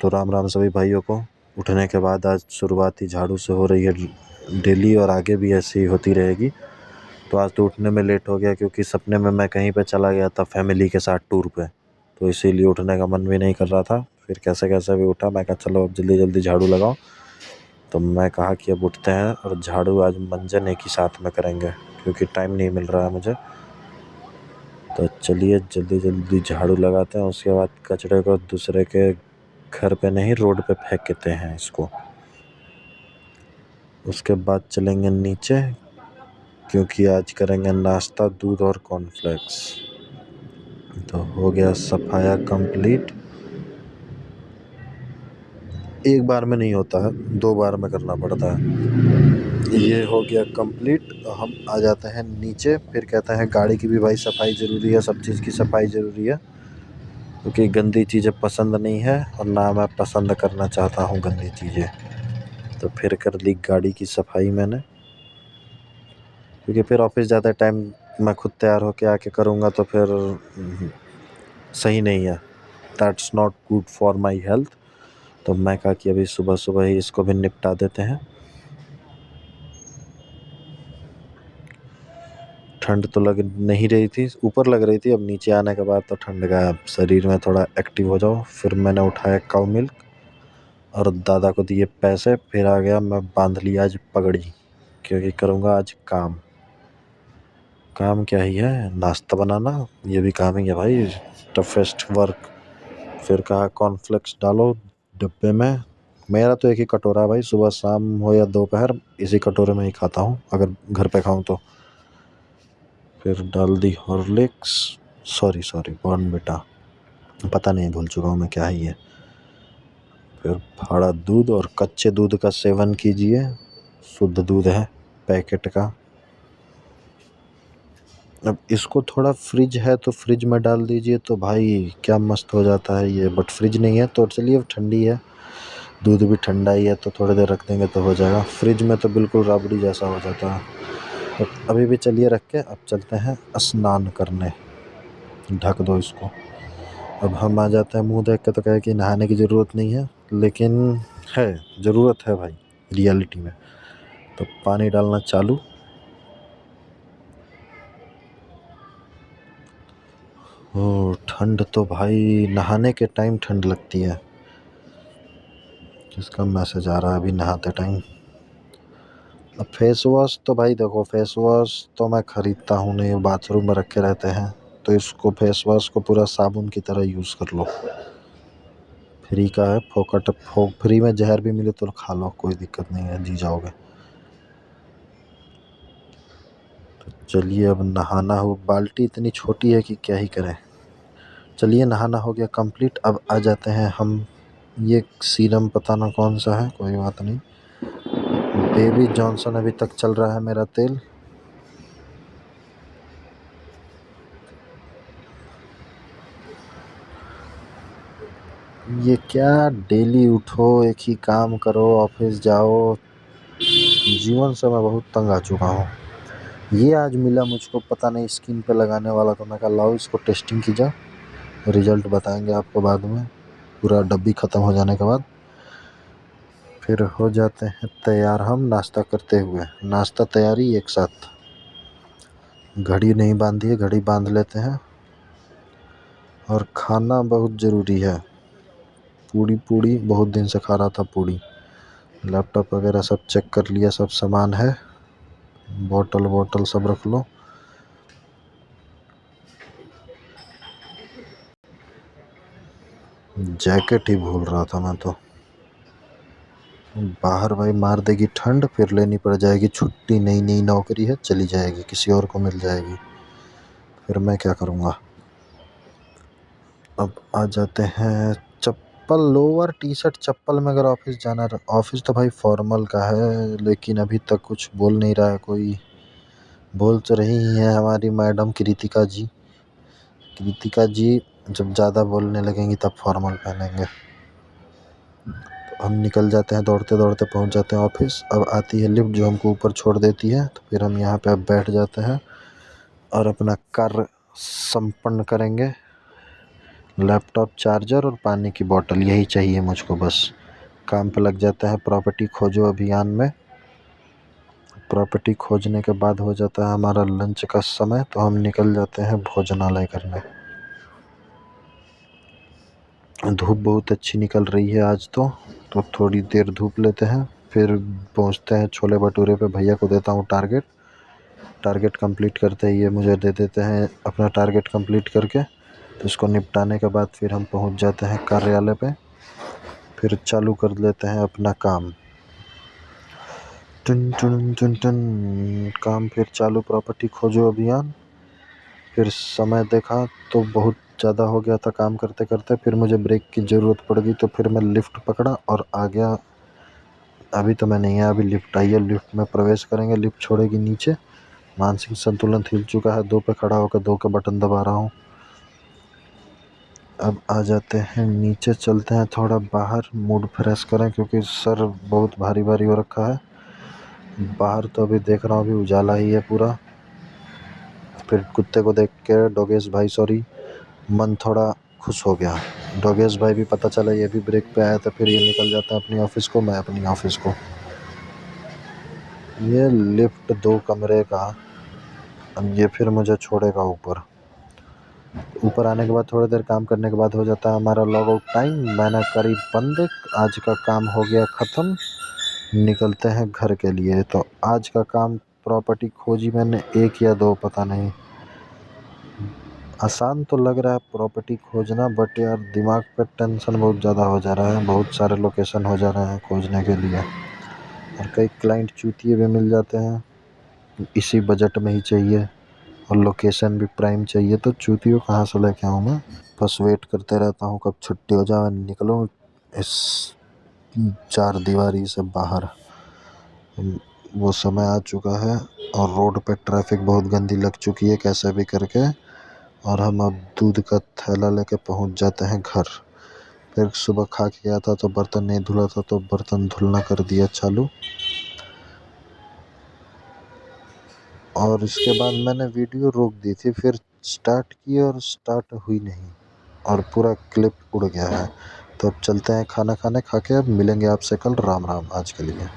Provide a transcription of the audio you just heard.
तो राम राम सभी भाइयों को। उठने के बाद आज शुरुआत ही झाड़ू से हो रही है डेली, और आगे भी ऐसी ही होती रहेगी। तो आज तो उठने में लेट हो गया क्योंकि सपने में मैं कहीं पे चला गया था फैमिली के साथ टूर पे, तो इसीलिए उठने का मन भी नहीं कर रहा था। फिर कैसे कैसे भी उठा। मैं कहा चलो अब जल्दी जल्दी झाड़ू लगाओ। तो मैं कहा कि अब उठते हैं और झाड़ू आज मंजन एक ही साथ में करेंगे क्योंकि टाइम नहीं मिल रहा है मुझे। तो चलिए जल्दी जल्दी झाड़ू लगाते हैं, उसके बाद कचरे को दूसरे के घर पे नहीं रोड पे फेंकते हैं इसको। उसके बाद चलेंगे नीचे क्योंकि आज करेंगे नाश्ता, दूध और कॉर्नफ्लेक्स। तो हो गया सफाया कंप्लीट। एक बार में नहीं होता है, 2 बार में करना पड़ता है। ये हो गया कंप्लीट। हम आ जाते हैं नीचे। फिर कहते हैं गाड़ी की भी भाई सफाई ज़रूरी है, सब चीज़ की सफाई ज़रूरी है क्योंकि गंदी चीज़ें पसंद नहीं है और ना मैं पसंद करना चाहता हूँ गंदी चीज़ें। तो फिर कर ली गाड़ी की सफाई मैंने, क्योंकि फिर ऑफिस ज़्यादा टाइम मैं खुद तैयार होके आके करूँगा तो फिर सही नहीं है। That's not good for my health. तो मैं कहा कि अभी सुबह सुबह ही इसको भी निपटा देते हैं। ठंड तो लग नहीं रही थी, ऊपर लग रही थी, अब नीचे आने के बाद तो ठंड का शरीर में थोड़ा एक्टिव हो जाओ। फिर मैंने उठाया काऊ मिल्क और दादा को दिए पैसे। फिर आ गया मैं, बांध लिया आज पगड़ी क्योंकि करूँगा आज काम। काम क्या ही है, नाश्ता बनाना, ये भी काम ही है भाई, टफेस्ट वर्क। फिर कहा कॉर्नफ्लेक्स डालो डिब्बे में। मेरा तो एक ही कटोरा है भाई, सुबह शाम हो या दोपहर इसी कटोरे में ही खाता हूँ अगर घर पे खाऊँ तो। फिर डाल दी हॉर्लिक्स, सॉरी बॉर्नविटा, पता नहीं भूल चुका हूँ मैं क्या है ये। फिर फाड़ा दूध, और कच्चे दूध का सेवन कीजिए, शुद्ध दूध है पैकेट का। अब इसको थोड़ा फ्रिज है तो फ्रिज में डाल दीजिए तो भाई क्या मस्त हो जाता है ये, बट फ्रिज नहीं है तो चलिए अब ठंडी है, दूध भी ठंडा ही है तो थोड़ी देर रख देंगे तो हो जाएगा। फ्रिज में तो बिल्कुल राबड़ी जैसा हो जाता है। तो अभी भी चलिए रख के अब चलते हैं स्नान करने। ढक दो इसको। अब हम आ जाते हैं, मुंह देख के तो कहे कि नहाने की ज़रूरत नहीं है, लेकिन है, ज़रूरत है भाई रियलिटी में। तो पानी डालना चालू। ओ ठंड तो भाई नहाने के टाइम ठंड लगती है। किसका मैसेज आ रहा है अभी नहाते टाइम? अब फेस वॉश तो भाई देखो, फेस वॉश तो मैं ख़रीदता हूँ नहीं, बाथरूम में रखे रहते हैं। तो इसको फेस वॉश को पूरा साबुन की तरह यूज़ कर लो। फ्री का है, फोकट फ्री में जहर भी मिले तो खा लो, कोई दिक्कत नहीं है, जी जाओगे। तो चलिए अब नहाना हो, बाल्टी इतनी छोटी है कि क्या ही करें। चलिए नहाना हो गया कंप्लीट। अब आ जाते हैं हम, ये सीरम पता ना कौन सा है, कोई बात नहीं। बेबी जॉनसन अभी तक चल रहा है मेरा तेल। ये क्या, डेली उठो एक ही काम करो, ऑफिस जाओ, जीवन से मैं बहुत तंग आ चुका हूँ। ये आज मिला मुझको, पता नहीं स्किन पे लगाने वाला, तो मैं कहा लाओ इसको टेस्टिंग की जाए, रिजल्ट बताएंगे आपको बाद में, पूरा डब्बी ख़त्म हो जाने के बाद। फिर हो जाते हैं तैयार हम नाश्ता करते हुए, नाश्ता तैयारी एक साथ। घड़ी नहीं बांधी है, घड़ी बांध लेते हैं। और खाना बहुत ज़रूरी है। पूड़ी बहुत दिन से खा रहा था पूड़ी। लैपटॉप वगैरह सब चेक कर लिया, सब सामान है, बोतल सब रख लो। जैकेट ही भूल रहा था मैं तो। बाहर भाई मार देगी ठंड, फिर लेनी पड़ जाएगी छुट्टी, नई नई नौकरी है, चली जाएगी, किसी और को मिल जाएगी, फिर मैं क्या करूँगा। अब आ जाते हैं चप्पल, लोअर टी शर्ट चप्पल में अगर ऑफिस जाना, ऑफिस तो भाई फॉर्मल का है, लेकिन अभी तक कुछ बोल नहीं रहा है कोई। बोल तो रही ही है हमारी मैडम कृतिका जी। कृतिका जी जब ज़्यादा बोलने लगेंगी तब फॉर्मल पहनेंगे। तो हम निकल जाते हैं, दौड़ते दौड़ते पहुंच जाते हैं ऑफिस। अब आती है लिफ्ट जो हमको ऊपर छोड़ देती है, तो फिर हम यहाँ पे अब बैठ जाते हैं और अपना कार्य संपन्न करेंगे। लैपटॉप चार्जर और पानी की बोतल, यही चाहिए मुझको बस। काम पे लग जाता है प्रॉपर्टी खोजो अभियान में। प्रॉपर्टी खोजने के बाद हो जाता है हमारा लंच का समय, तो हम निकल जाते हैं भोजनालय करने। धूप बहुत अच्छी निकल रही है आज तो थोड़ी देर धूप लेते हैं, फिर पहुंचते हैं छोले भटूरे पे। भैया को देता हूँ टारगेट कंप्लीट करते ही ये मुझे दे देते हैं अपना टारगेट कंप्लीट करके। तो इसको निपटाने के बाद फिर हम पहुंच जाते हैं कार्यालय पे, फिर चालू कर लेते हैं अपना काम। टन टन टन टन काम फिर चालू, प्रॉपर्टी खोजो अभियान। फिर समय देखा तो बहुत ज़्यादा हो गया था काम करते करते, फिर मुझे ब्रेक की ज़रूरत पड़ गई, तो फिर मैं लिफ्ट पकड़ा और आ गया। अभी तो मैं नहीं आया, अभी लिफ्ट आई है, लिफ्ट में प्रवेश करेंगे, लिफ्ट छोड़ेगी नीचे। मानसिक संतुलन हिल चुका है, 2 पे खड़ा होकर 2 का बटन दबा रहा हूँ। अब आ जाते हैं नीचे, चलते हैं थोड़ा बाहर, मूड फ्रेश करें क्योंकि सर बहुत भारी भारी हो रखा है। बाहर तो अभी देख रहा हूँ, अभी उजाला ही है पूरा। फिर कुत्ते को देख के डोगेश भाई सॉरी, मन थोड़ा खुश हो गया। डोगेश भाई भी पता चला ये भी ब्रेक पे आया, तो फिर ये निकल जाता है अपनी ऑफिस को, मैं अपनी ऑफिस को। ये लिफ्ट 2 कमरे का, अब ये फिर मुझे छोड़ेगा ऊपर आने के बाद थोड़ी देर काम करने के बाद हो जाता है हमारा लॉग आउट टाइम। मैंने करी बंद, आज का काम हो गया ख़त्म, निकलते हैं घर के लिए। तो आज का काम प्रॉपर्टी खोजी मैंने 1 या 2 पता नहीं। आसान तो लग रहा है प्रॉपर्टी खोजना, बट यार दिमाग पे टेंशन बहुत ज़्यादा हो जा रहा है। बहुत सारे लोकेशन हो जा रहे हैं खोजने के लिए, और कई क्लाइंट चूतिए भी मिल जाते हैं, इसी बजट में ही चाहिए और लोकेशन भी प्राइम चाहिए, तो चूतियों कहाँ से लेके आऊँ मैं। बस वेट करते रहता हूँ कब छुट्टी हो जाए, निकलूँ इस 4 दीवारी से बाहर। वो समय आ चुका है और रोड पे ट्रैफिक बहुत गंदी लग चुकी है कैसे भी करके, और हम अब दूध का थैला लेके पहुंच जाते हैं घर। फिर सुबह खा के गया था तो बर्तन नहीं धुला था, तो बर्तन धुलना कर दिया चालू। और इसके बाद मैंने वीडियो रोक दी थी, फिर स्टार्ट की और स्टार्ट हुई नहीं, और पूरा क्लिप उड़ गया है। तो अब चलते हैं खाना खाने, खा के अब मिलेंगे आपसे कल। राम राम आज के लिए।